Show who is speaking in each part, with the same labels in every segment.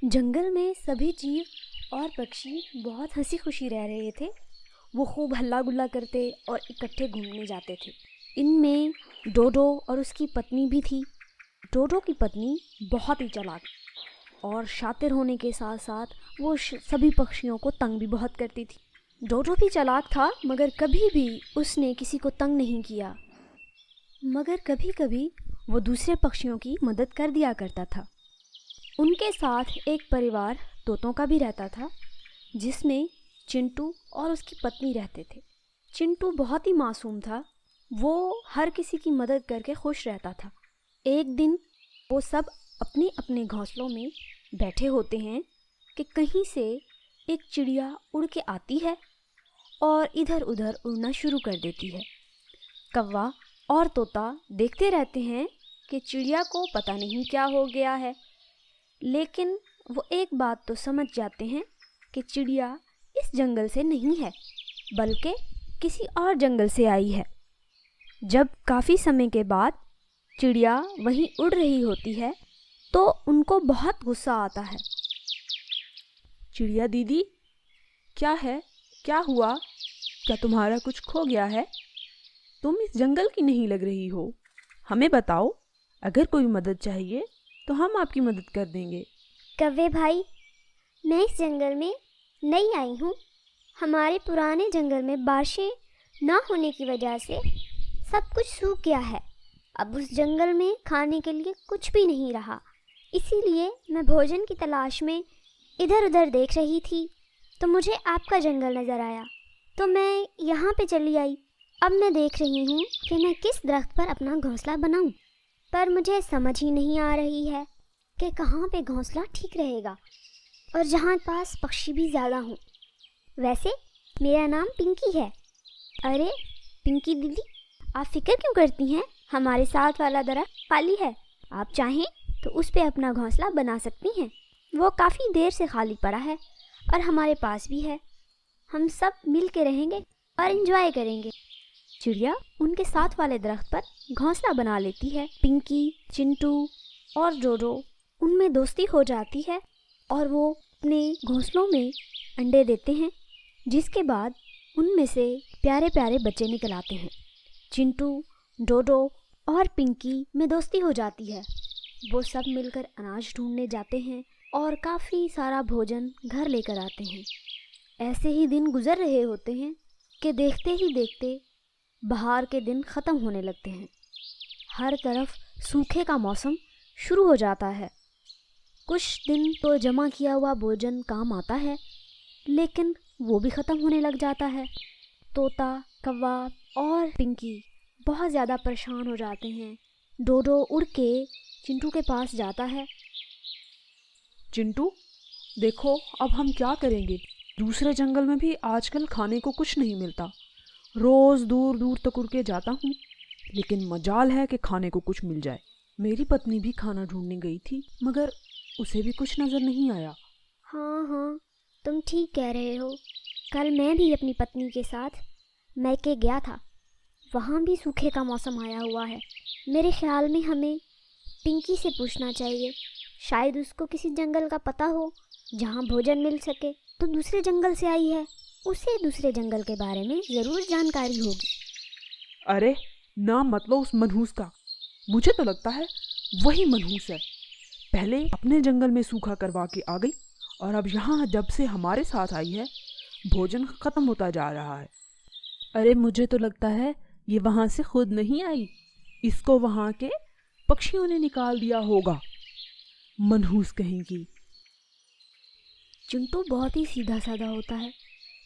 Speaker 1: जंगल में सभी जीव और पक्षी बहुत हंसी खुशी रह रहे थे। वो खूब हल्ला गुल्ला करते और इकट्ठे घूमने जाते थे। इनमें डोडो और उसकी पत्नी भी थी। डोडो की पत्नी बहुत ही चालाक और शातिर होने के साथ साथ वो सभी पक्षियों को तंग भी बहुत करती थी। डोडो भी चालाक था, मगर कभी भी उसने किसी को तंग नहीं किया। मगर कभी कभी वो दूसरे पक्षियों की मदद कर दिया करता था। उनके साथ एक परिवार तोतों का भी रहता था, जिसमें चिंटू और उसकी पत्नी रहते थे। चिंटू बहुत ही मासूम था। वो हर किसी की मदद करके खुश रहता था। एक दिन वो सब अपने अपने घोंसलों में बैठे होते हैं कि कहीं से एक चिड़िया उड़ के आती है और इधर उधर उड़ना शुरू कर देती है। कौवा और तोता देखते रहते हैं कि चिड़िया को पता नहीं क्या हो गया है, लेकिन वो एक बात तो समझ जाते हैं कि चिड़िया इस जंगल से नहीं है, बल्कि किसी और जंगल से आई है। जब काफ़ी समय के बाद चिड़िया वहीं उड़ रही होती है तो उनको बहुत गुस्सा आता है।
Speaker 2: चिड़िया दीदी, क्या है? क्या हुआ? क्या तुम्हारा कुछ खो गया है? तुम इस जंगल की नहीं लग रही हो। हमें बताओ, अगर कोई मदद चाहिए तो हम आपकी मदद कर देंगे।
Speaker 3: कव्वे भाई, मैं इस जंगल में नई आई हूँ। हमारे पुराने जंगल में बारिशें ना होने की वजह से सब कुछ सूख गया है। अब उस जंगल में खाने के लिए कुछ भी नहीं रहा। इसीलिए मैं भोजन की तलाश में इधर उधर देख रही थी तो मुझे आपका जंगल नज़र आया, तो मैं यहाँ पे चली आई। अब मैं देख रही हूँ कि मैं किस दरख्त पर अपना घोंसला बनाऊँ, पर मुझे समझ ही नहीं आ रही है कि कहाँ पे घोंसला ठीक रहेगा और जहाँ पास पक्षी भी ज़्यादा हों। वैसे मेरा नाम पिंकी है। अरे पिंकी दीदी, आप फिक्र क्यों करती हैं? हमारे साथ वाला दरख्त खाली है, आप चाहें तो उस पे अपना घोंसला बना सकती हैं। वो काफ़ी देर से खाली पड़ा है और हमारे पास भी है। हम सब मिल के रहेंगे और एंजॉय करेंगे।
Speaker 1: चिड़िया उनके साथ वाले दरख्त पर घोंसला बना लेती है। पिंकी, चिंटू और डोडो उनमें दोस्ती हो जाती है और वो अपने घोंसलों में अंडे देते हैं, जिसके बाद उनमें से प्यारे प्यारे बच्चे निकल आते हैं। चिंटू, डोडो और पिंकी में दोस्ती हो जाती है। वो सब मिलकर अनाज ढूंढने जाते हैं और काफ़ी सारा भोजन घर लेकर आते हैं। ऐसे ही दिन गुजर रहे होते हैं कि देखते ही देखते बहार के दिन ख़त्म होने लगते हैं। हर तरफ सूखे का मौसम शुरू हो जाता है। कुछ दिन तो जमा किया हुआ भोजन काम आता है, लेकिन वो भी ख़त्म होने लग जाता है। तोता, कौवा और पिंकी बहुत ज़्यादा परेशान हो जाते हैं। डोडो उड़ के चिंटू के पास जाता है।
Speaker 2: चिंटू, देखो अब हम क्या करेंगे? दूसरे जंगल में भी आजकल खाने को कुछ नहीं मिलता। रोज़ दूर दूर तक उड़ के जाता हूँ, लेकिन मजाल है कि खाने को कुछ मिल जाए। मेरी पत्नी भी खाना ढूंढने गई थी, मगर उसे भी कुछ नज़र नहीं आया।
Speaker 3: हाँ हाँ, तुम ठीक कह रहे हो। कल मैं भी अपनी पत्नी के साथ मैके गया था। वहाँ भी सूखे का मौसम आया हुआ है। मेरे ख्याल में हमें पिंकी से पूछना चाहिए, शायद उसको किसी जंगल का पता हो जहाँ भोजन मिल सके। तो दूसरे जंगल से आई है, उसे दूसरे जंगल के बारे में ज़रूर जानकारी होगी।
Speaker 2: अरे नाम मत लो उस मनहूस का। मुझे तो लगता है वही मनहूस है। पहले अपने जंगल में सूखा करवा के आ गई और अब यहाँ जब से हमारे साथ आई है, भोजन खत्म होता जा रहा है। अरे मुझे तो लगता है ये वहाँ से खुद नहीं आई, इसको वहाँ के पक्षियों ने निकाल दिया होगा। मनहूस कहीं की।
Speaker 1: चिंटू बहुत ही सीधा साधा होता है,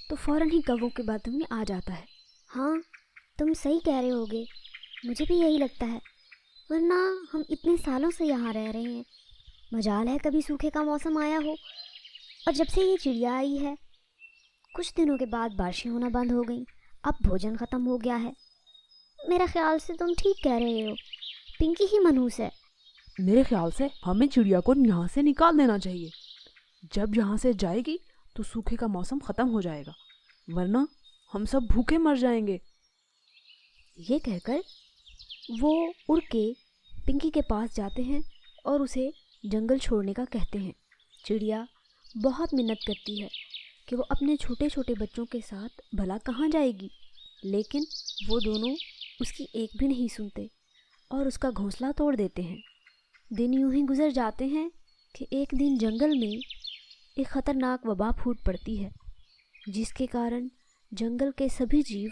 Speaker 1: तो फ़ौरन ही कौवों के बातों में आ जाता है।
Speaker 3: हाँ, तुम सही कह रहे होगे, मुझे भी यही लगता है। वरना हम इतने सालों से यहाँ रह रहे हैं। मजाल है कभी सूखे का मौसम आया हो। और जब से ये चिड़िया आई है, कुछ दिनों के बाद बारिशें होना बंद हो गई। अब भोजन ख़त्म हो गया है। मेरा ख्याल से तुम ठीक कह रहे हो, पिंकी ही मनहूस है।
Speaker 2: मेरे ख्याल से हमें चिड़िया को यहाँ से निकाल देना चाहिए। जब यहाँ से जाएगी तो सूखे का मौसम खत्म हो जाएगा, वरना हम सब भूखे मर जाएंगे।
Speaker 1: ये कहकर वो उड़ के पिंकी के पास जाते हैं और उसे जंगल छोड़ने का कहते हैं। चिड़िया बहुत मिन्नत करती है कि वो अपने छोटे छोटे बच्चों के साथ भला कहाँ जाएगी, लेकिन वो दोनों उसकी एक भी नहीं सुनते और उसका घोंसला तोड़ देते हैं। दिन यूं ही गुजर जाते हैं कि एक दिन जंगल में एक ख़तरनाक वबा फूट पड़ती है, जिसके कारण जंगल के सभी जीव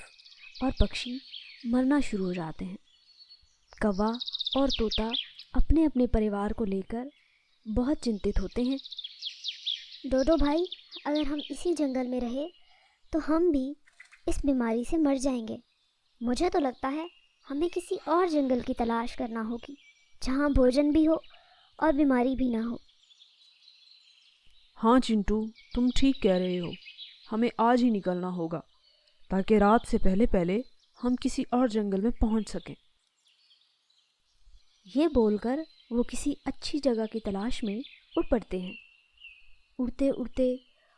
Speaker 1: और पक्षी मरना शुरू हो जाते हैं। कौवा और तोता अपने अपने परिवार को लेकर बहुत चिंतित होते हैं।
Speaker 3: डोडो भाई, अगर हम इसी जंगल में रहे तो हम भी इस बीमारी से मर जाएंगे। मुझे तो लगता है हमें किसी और जंगल की तलाश करना होगी, जहाँ भोजन भी हो और बीमारी भी ना हो।
Speaker 2: हाँ चिंटू, तुम ठीक कह रहे हो। हमें आज ही निकलना होगा ताकि रात से पहले पहले हम किसी और जंगल में पहुंच सकें।
Speaker 1: ये बोलकर वो किसी अच्छी जगह की तलाश में उड़ पड़ते हैं। उड़ते उड़ते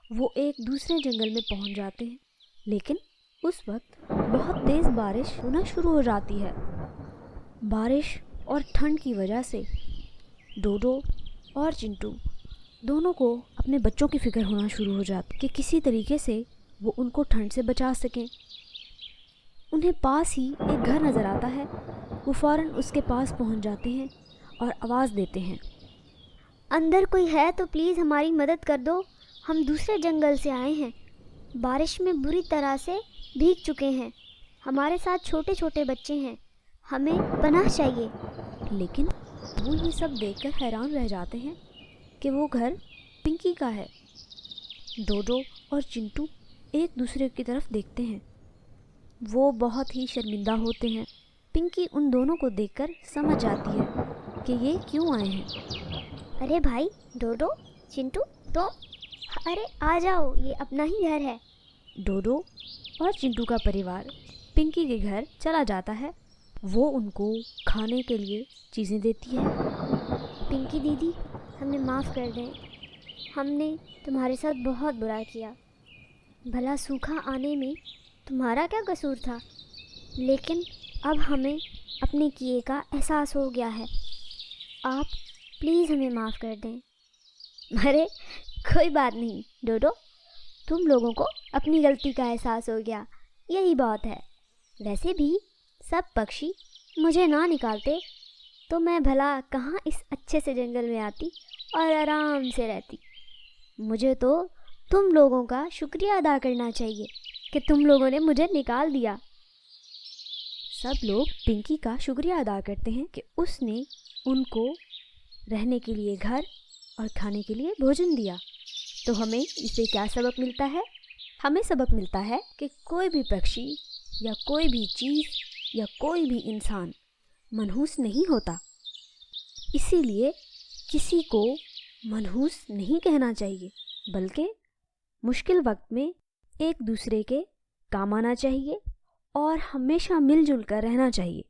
Speaker 1: वो एक दूसरे जंगल में पहुंच जाते हैं, लेकिन उस वक्त बहुत तेज़ बारिश होना शुरू हो जाती है। बारिश और ठंड की वजह से डोडो और चिंटू दोनों को अपने बच्चों की फ़िक्र होना शुरू हो जाती कि किसी तरीके से वो उनको ठंड से बचा सकें। उन्हें पास ही एक घर नज़र आता है। वो फ़ौरन उसके पास पहुंच जाते हैं और आवाज़ देते हैं,
Speaker 3: अंदर कोई है तो प्लीज़ हमारी मदद कर दो। हम दूसरे जंगल से आए हैं, बारिश में बुरी तरह से भीग चुके हैं। हमारे साथ छोटे छोटे बच्चे हैं, हमें पनाह चाहिए।
Speaker 1: लेकिन वो ये सब देखकर हैरान रह जाते हैं कि वो घर पिंकी का है। डोडो और चिंटू एक दूसरे की तरफ देखते हैं। वो बहुत ही शर्मिंदा होते हैं। पिंकी उन दोनों को देखकर समझ जाती है कि ये क्यों आए हैं।
Speaker 3: अरे भाई डोडो, चिंटू, तो अरे आ जाओ, ये अपना ही घर है।
Speaker 1: डोडो और चिंटू का परिवार पिंकी के घर चला जाता है। वो उनको खाने के लिए चीज़ें देती है।
Speaker 3: पिंकी दीदी, हमें माफ़ कर दें, हमने तुम्हारे साथ बहुत बुरा किया। भला सूखा आने में तुम्हारा क्या कसूर था, लेकिन अब हमें अपने किए का एहसास हो गया है। आप प्लीज़ हमें माफ़ कर दें।
Speaker 1: अरे कोई बात नहीं डोडो, तुम लोगों को अपनी गलती का एहसास हो गया, यही बहुत है। वैसे भी सब पक्षी मुझे ना निकालते तो मैं भला कहाँ इस अच्छे से जंगल में आती और आराम से रहती। मुझे तो तुम लोगों का शुक्रिया अदा करना चाहिए कि तुम लोगों ने मुझे निकाल दिया। सब लोग पिंकी का शुक्रिया अदा करते हैं कि उसने उनको रहने के लिए घर और खाने के लिए भोजन दिया। तो हमें इससे क्या सबक मिलता है? हमें सबक मिलता है कि कोई भी पक्षी या कोई भी चीज़ या कोई भी इंसान मनहूस नहीं होता। इसीलिए किसी को मनहूस नहीं कहना चाहिए, बल्कि मुश्किल वक्त में एक दूसरे के काम आना चाहिए और हमेशा मिलजुल कर रहना चाहिए।